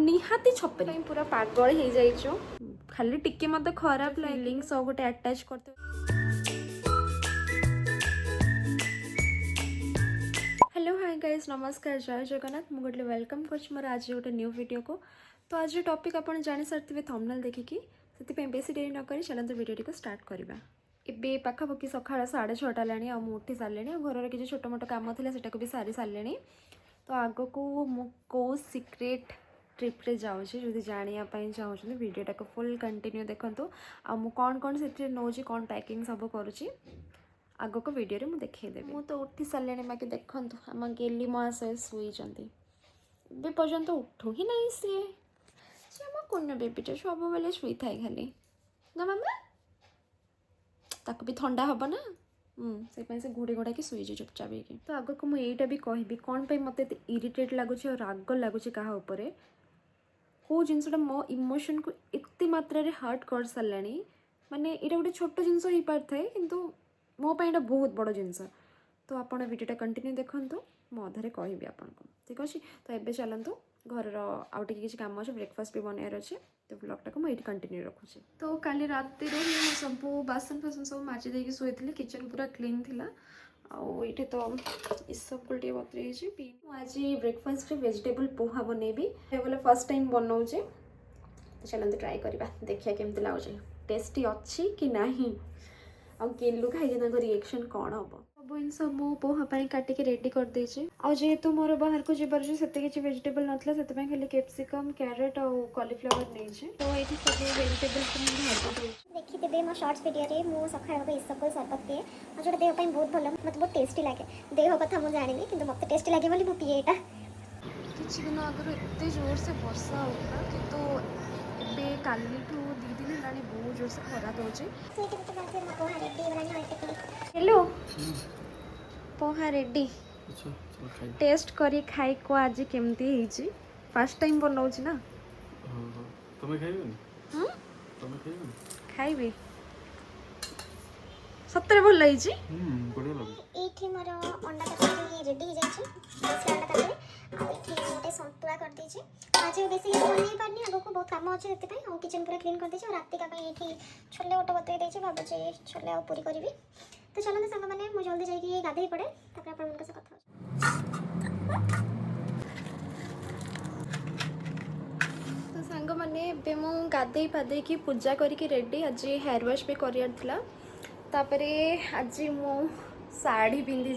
निहाती छपरी पूरा पागल हो जाइछु खाली टिके मते खराब फीलिंग सब गोटे अटैच करते। हेलो हाय गाइस नमस्कार जय जगन्नाथ मु गोटे वेलकम कर मोर आज गोटे न्यू वीडियो को। तो आज टॉपिक आपन जानि सारथिबे थंबनेल देखिकी से बेसी देरी न करी चलते वीडियो को स्टार्ट करवा। ए पाखापाखि सका 6:30 लानी आ उठी सारे घर किसी छोट मोट कम था से भी सारी सारे। तो आग को मो सीक्रेट ट्रिप्रे जाऊँगी जो जानापी चाहते वीडियोटा को फुल कंटिन्यू देखो आ कौन कौन से नौची कौन पैकिंग सब करुँची आग को वीडियो मुझे देखदेवी। मु तो उठी सारे बाकी देखु आम गेली महाशय शुईचंदी ए पर्यंत उठू ही नहीं सी आम कुन बेबीटे सब बेले शुई थाए खाली ना मामा ताको भी ठंडा हम ना से घोड़े घोड़ा कि शुईजे चुपचाप हो। तो आग को मुझे भी कहबी कौन पे मत इरिटेट लगुच और राग लगुच क्या कौ जिनसा मो इमोशन को एत मात्रा हर्ट कर सारा माने यहाँ गोटे छोट जिनस हो पार है कि मोपाई बहुत बड़ जिनस। तो आप वीडियोटा कंटिन्यू देखु मुझे कहबी आपन को ठीक अच्छे। तो ये चलतु घर आउटे किसी काम अच्छे ब्रेकफास्ट भी बनार अच्छे तो ब्लॉगटा को मुझे कंटिन्यू रखुच्छी। तो काली रात सब बासन फासन सब माजी देकी शोती किचन पूरा क्लीन थिला आईटे तो सब गोटे बतरे आज ब्रेकफास्ट वेजिटेबल पोहा बनैबी बोले फर्स्ट टाइम बनाऊे। तो चलते ट्राए करवा देखिए केमती लगुच टेस्टी अच्छी कि नहीं आ केलू खाई रिएक्शन कौन हम सब जिनस मु पोहापाई काटिक रेडी करदे जेहेतु मोर बाहर को जबार से किसी वेजिटेबल नाला से खाली कैप्सिकम कैरेट और कॉलीफ्लावर नहीं तो ये सब वेजिटेबल देखिए मो शॉर्ट्स वीडियो मु सखा इसबगोल सरबत पिए जो देह बहुत भल मतलब बहुत टेस्टी लगे देह कथा मुझे जानी कि मत टेस्टी लगे बोली मुझे पीए किसी दिन आगे एत जोर से वर्षा होता कितु ए काली 2 दिन है बहुत जोर से खरा दौर। हेलो पोहा रेडी टेस्ट करी खाई को आज केमती फर्स्ट टाइम बनाऊँ ना तुम्हें खाइबनी खाइबी सतरे भल लगी ये मोर अंडा तरकारी रेडी हो जाए अंडा तरकारी गोटे सतुआ कर दीजिए आज बेसी बन पार्नी आगे को बहुत कम अच्छे से किचन पूरा क्लीन कर दीजिए और रात का ये छोले गोटे बतई देती भावुँ छोले आ पूरी करी। तो चलते सांग मैंने मुझे जल्दी जाइए गाधे पड़े कथा तो सांग मैंने गाधे पाधे की पूजा करके रेडी आज हेयर वाश भी करार तापरे आज मु साड़ी पिंधि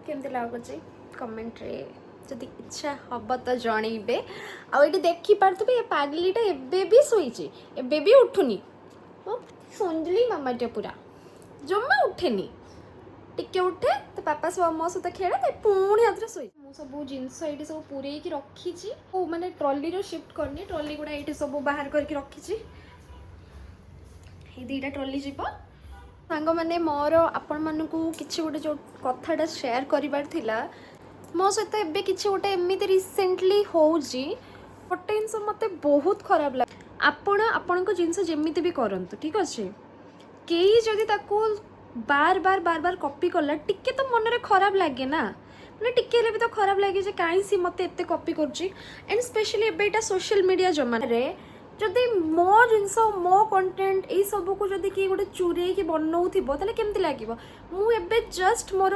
केमती लगुच कमेंट रे जदि इच्छा हम तो जनइबे आठी देखिपे ये पागलीटा एबे भी शोचे एबे भी उठुनी सुंदली मामाटे पूरा जमा उठेनी टिके उठे तो पापा सब मो सहित खेले पुणी हाथ शो सब जिनस ये सब पूरे रखी माने ट्रॉली शिफ्ट करनी ट्रॉली गुड़ा ये सब बाहर करके रखी दीटा ट्रॉली जीव सांग मैंने मोर आपण मानू किसी गोटे जो कथाटा शेयर करार थिला मो सहित एबे किसी गोटे एमती रिसेंटली होजी गोटे जिनस मत बहुत खराब लगे आपण जिनस जमी भी करंतु ठीक अच्छे कई जदि बार बार बार बार कॉपी कला टिके तो मन में खराब लगे ना मैंने टिके भी तो खराब लगे कहीं सी मत एत कॉपी कर एंड स्पेशली एबेटा सोशल मीडिया जमाना रे जदि मो जिनस मो कंटेंट यही सब को जदि किए गोटे चूरे कि बनाऊ ताले केमती लगे मुझे जस्ट मोर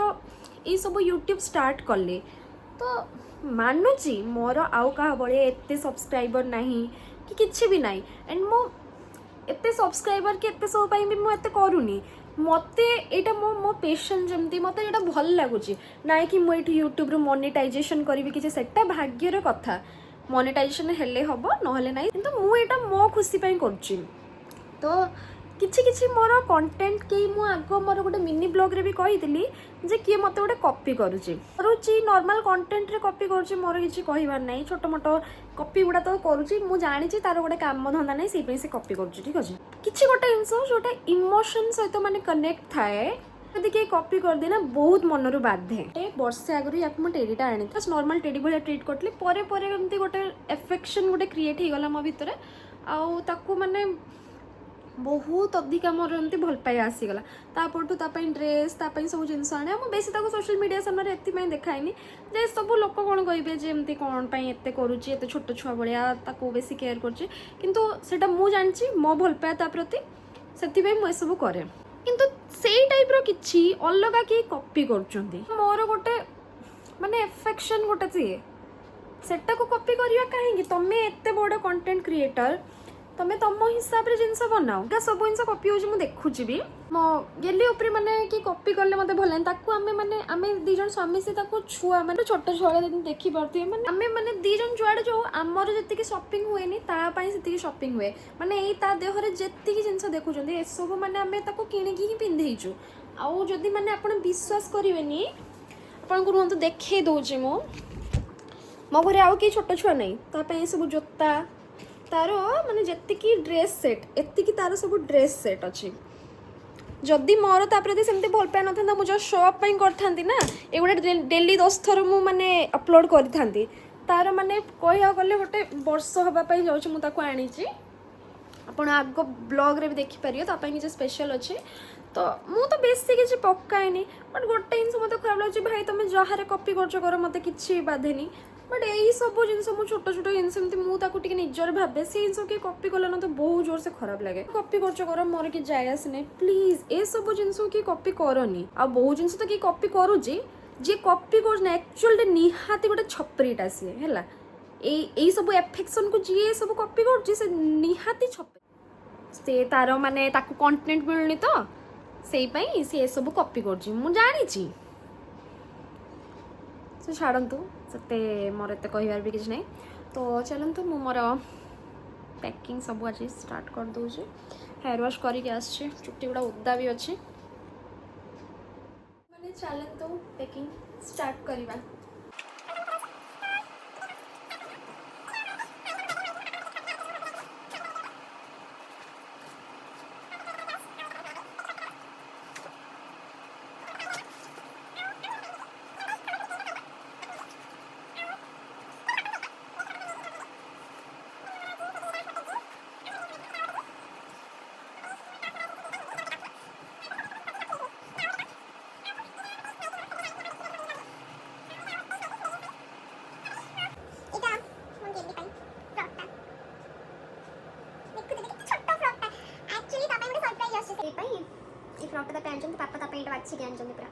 ये सब यूट्यूब स्टार्ट कले तो मानुची मोर आउ क्या भाई एत सब्सक्राइबर नहीं कि किसी भी नहीं एंड मो एत सब्सक्राइबर कि एत सब भी मुझे करूनी मत यहाँ मो पेशन जमती मत यहाँ भल लगुच ना कि मुझे यूट्यूब मोनेटाइजेशन करी कि सेटा भाग्यर कथा मोनेटाइजेशन हेले हम ना ना कि मुझे मो खुशी कर तो किछि किछि मोर कंटेंट कई मु आग मोर गोटे मिनी ब्लॉग रे भी कही जे किए मत गोटे कॉपी करुच्ची नॉर्मल कंटेंट रे कॉपी करुच्ची मोर किछि कहिबार नाही छोट मोट कॉपी गुड़ा तो करुच्ची मु जानी तार गोटे काम धंदा नहीं से से कॉपी करुच्ची ठीक अच्छे किछि गोटे जिनस जोटा इमोशन सहित माने कनेक्ट थाए यदि कहीं कॉपी कर देना बहुत मन रू बाधे वर्षे आगु या टेडीटा आनी बस नॉर्मल टेडी भाया ट्रीट करी गोटे एफेक्शन गोटे क्रिएट हो गला मो भितर आउ ताकू माने बहुत अधिका मोर एमती भल पाई आसीगला तापर ड्रेस सब जिनस आने मुझे बेसी सोशल मीडिया सामने एति देखाएनी जे सब लोक कौन कहे जमी कौन एत करुच्ची छोट छुआ भाया बेसी केयर करता मुझे जानी मो भल पाए प्रति से मुझे कै किंतु से टाइप रि अलग कि कॉपी कर मोर गोटे माने एफेक्शन गोटे सी सेटा को कॉपी करवा कहीं तुम्हें एत बड़ कंटेंट क्रिएटर तुम्हें तुम हिसाब से जिनस बनाओ क्या सब जिन कॉपी हो देखुची भी मो गेली उपरे माने कि कॉपी करले मते भल ताकू आमे माने आमे दी जन स्वामी से ताकू छुआ माने छोट छुआ देखि परथि माने आमे माने दी जन जुआडे जो आमर जति शॉपिंग हुए नी ता पई सेति शॉपिंग हुए माने एई ता देह रे जति जिनस देखुचंदी ए सब माने आमे ताकू किनि की पिंधेइचु आउ जदि माने आपण विश्वास करिवेनी आपण को रुहंतु देखे दोजे मो घरे आउ कि छोट छुआ नहीं ता पई सब जोता तार माने जति ड्रेस सेट एति तार सब ड्रेस सेट अच्छी जदि मोर प्रति सेमती भल पाई ना मुझे शो अप करथांती ना एगुड़ा डेली 10 थर मु माने अपलोड करथांती तार माने कहिया गले गोटे वर्ष हवापाई जाउछ मु ताको आनीची आपण आग ब्लॉग रे भी देखि परियो तापाई निजे स्पेशल अच्छे तो मु तो बेसी किछि पक्काएनी बट गोटे जिनस मते खराब लागछि भाई तुम जहारे कॉपी करछ कर मते किछि बाधेनी बट यही सब जिनस मु छोट छोट जिनस एमती मु ताको टिके निजर भाबे से जिनस के कॉपी कले ना तो बहुत जोर से खराब लगे कॉपी करछ कर मोर कि जाय आस नै प्लीज ए सब जिनस की कॉपी करनी आ बहुत जिनस तो कि कॉपी करूजी जे कॉपी कर ना एक्चुअली निहाती गोटे छपरीटा सी हैला ए सब एफेक्शन को जी सब कॉपी कर से निहाती छपरी से तार माने ताको कंटेंट मिलनी तो सेई पई से सब कॉपी कर मु जानी से छाड़तु से मोर एत कहार भी किसी ना तो चलतु मु मोर पैकिंग सब आज स्टार्ट कर दूसरी हेयर वाश करके आसची चुट्टी गुड़ा उदा भी अच्छे मैंने चलतु पैकिंग स्टार्ट करवा फ्रॉकटा पैंट पापा ता पेंट बाछि के पूरा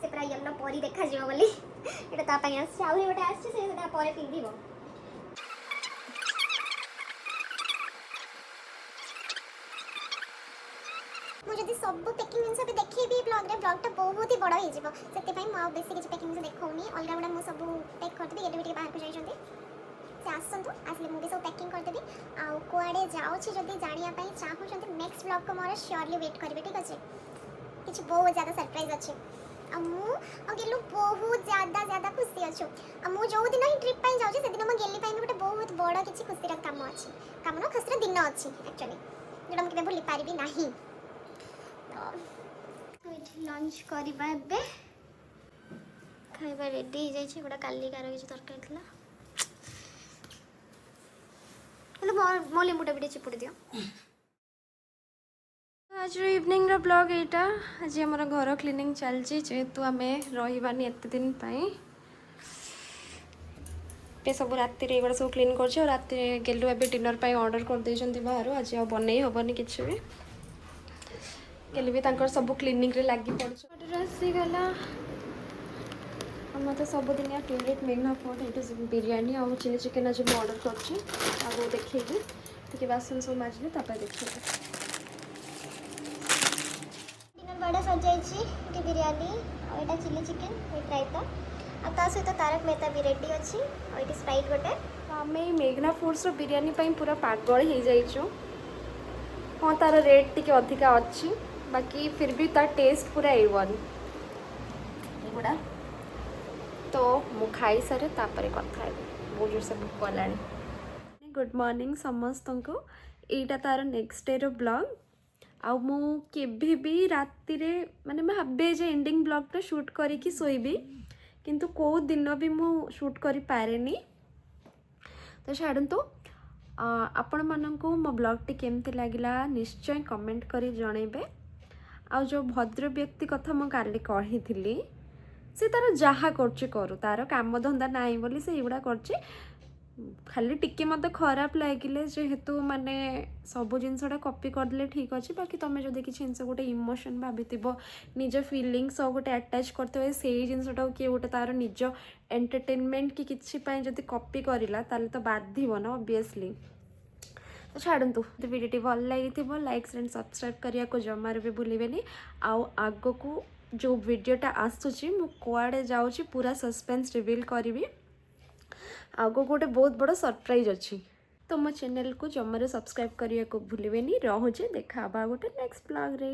से पूरा येलो परी देखा जिवो बोली एटा ता पई आछि आउरी गोटे आछि से सेटा परे पिंदिबो मु जदी सब पैकिंग जिनस भी देखिबी ब्लॉग रे ब्लॉग ता बहुत ही बड़ा हो जिवो सेते पई मु बेसी किछ पैकिंग जिनस देखौनी अलगा बडा मु सब पैक कर देबी एडे बिटे बाहर को जाई जंदी से आसंतु आसले मु भी सब पैकिंग कर देबी आ कोआडे जाउ छी जदी जानिया पई चाहू जंदी नेक्स्ट ब्लॉग को मोर श्योरली वेट करबे ठीक अछि किछ बहुत ज्यादा सरप्राइज अच्छे गेलु बहुत ज्यादा खुशी अच्छु मु जो दिन ही ट्रिप पाई जाउछी से दिन म गेली पाई गोटे बहुत बड़ा किछ खुशी रा काम अछि काम न खुशी रा दिन अछि एक्चुअली जेटा म केबे भूली पारिबी नाही तो वेट लंच करबा बे खाइबा रेडी जाई छी गोटा काली कार किछ तरकारी थला हेलो मो लेंबुटा बिटे चिपुड़ी दियो आज इवनिंग रो ब्लॉग एटा आज हमर घर क्लीनिंग चलची जेतु आमे रहिबानी एते दिन पई पे सब राति रे एगुड़ा सब क्लीन करछ और राति गेलु एबे डिनर पई ऑर्डर कर देछंती बाहर आज आ बनै होबनी किछ भी गेलु भी तांकर सब क्लीनिंग रे लागी पड़छ ऑर्डर आसी गला हम तो सब दिन फेवरेट मेघना फूड इट इज बिरयानी और चिली चिकन आज मैं ऑर्डर करछि आ वो देखिए ठीक बासन सब माजले तापर देखिए बड़ा सजाई बिरयानी और यहाँ चिली चिकेन रायता आ सहित तारक मेहता भी रेडी अच्छी और ये स्प्राइट गोटे आम मेघना फूड्स बिरयानी पूरा पागल हो जाइचु हाँ तार रेट टी अधिका अच्छी बाकी फिर भी तार टेस्ट पूरा A1 एगुड़ा तो मु खाई सारे तापर कथा बहुत जोर से भूख कला गुड मॉर्निंग समस्त को यहीटा तार नेक्स्ट डे रो ब्लॉग आउ मु केभी भी राति रे माने भाबे जे एंडिंग ब्लॉग शूट करिकी सोईबी किंतु को दिन भी मु शूट करि पारेनी तो छाड़न तो आपण माननकु मो ब्लॉग टी केमती लागिला निश्चय कमेंट करी जणेबे। आ जो भद्र व्यक्ति कथा मो काली कही से तार जहा करछि करू, तार काम धंदा नाही बोली से एगुडा करछि। खाली टिके मत खराब लगिले जेहेतु माने सब जिनसटा कॉपी करदेले ठीक अच्छे, बाकी तुम जो किसी जिनस गोटे इमोशन भाभी निज फीलिंग्स गोटे अटैच करते से जिनसटा किए गोटे तार निज एंटरटेनमेंट कि किसी जब कॉपी करला तो बाधिब ना ऑब्वियसली। तो छाड़ू वीडियो भल लगी लाइक एंड सब्सक्राइब करने को जमार भी भूलें। आग को जो वीडियोटा आसूची मु कुआड़े जाऊँगी पूरा सस्पेंस रिवील करी। आग गोटे बहुत बड़ सरप्राइज अच्छी, तो मो चैनल को जमार सब्सक्राइब करने को भूलें। रोचे देखा गोटे नेक्स्ट ब्लॉग रे।